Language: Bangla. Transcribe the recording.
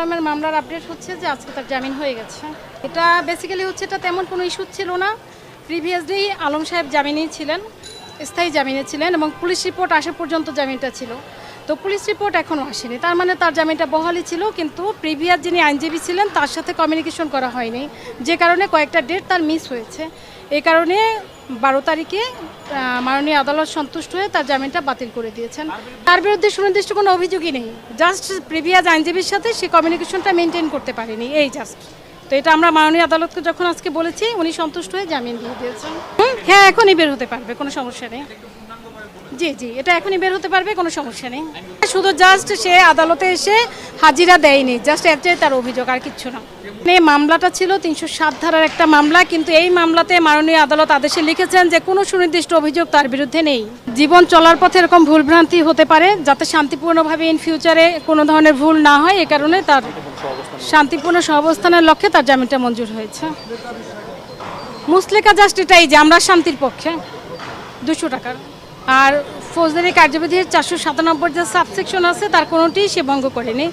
আমার মামলার আপডেট হচ্ছে যে আজকে তার জামিন হয়ে গেছে। এটা বেসিক্যালি হচ্ছে এটা তেমন কোনো ইস্যু ছিল না। প্রিভিয়াসলি আলম সাহেব জামিনেই ছিলেন, স্থায়ী জামিনে ছিলেন এবং পুলিশ রিপোর্ট আসা পর্যন্ত জামিনটা ছিল। তো পুলিশ রিপোর্ট এখনও আসেনি, তার মানে তার জামিনটা বহালই ছিল, কিন্তু প্রিভিয়াস যিনি আইনজীবী ছিলেন তার সাথে কমিউনিকেশন করা হয়নি, যে কারণে কয়েকটা ডেট তার মিস হয়েছে। এই কারণে 12 তারিখে মাননীয় আদালত সন্তুষ্ট হয়ে তার জামিনটা বাতিল করে দিয়েছেন। তার বিরুদ্ধে সুনির্দিষ্ট কোনো অভিযোগই নেই, জাস্ট প্রিভিয়াস আইনজীবীর সাথে সে কমিউনিকেশনটা মেনটেন করতে পারেনি, এই জাস্ট। তো এটা আমরা মাননীয় আদালতকে যখন আজকে বলেছি, উনি সন্তুষ্ট হয়ে জামিন দিয়ে দিয়েছেন। হ্যাঁ, এখনই বের হতে পারবে, কোনো সমস্যা নেই। জি জি, এটা এখনই বের হতে পারবে, কোনো সমস্যা নেই। শুধু জাস্ট সে আদালতে এসে হাজিরা দেয়নি, জাস্ট এটাই তার অভিযোগ, আর কিচ্ছু না। এই মামলাটা ছিল 307 ধারার একটা মামলা, কিন্তু এই মামলাতে মাননীয় আদালত আদেশে লিখেছেন যে কোনো সুনির্দিষ্ট অভিযোগ তার বিরুদ্ধে নেই। জীবন চলার পথে এরকম ভুলভ্রান্তি হতে পারে, যাতে শান্তিপূর্ণভাবে ইন ফিউচারে কোনো ধরনের ভুল না হয়, এ কারণে তার শান্তিপূর্ণ সহাবস্থানের লক্ষ্যে তার জামিনটা মঞ্জুর হয়েছে। মুসলেকা জাস্ট এটাই যে আমরা শান্তির পক্ষে, 200 টাকার। আর ফৌজদারি কার্যবিধির 497 যে সাবসেকশন আছে তার কোনোটিই সে ভঙ্গ করেনি।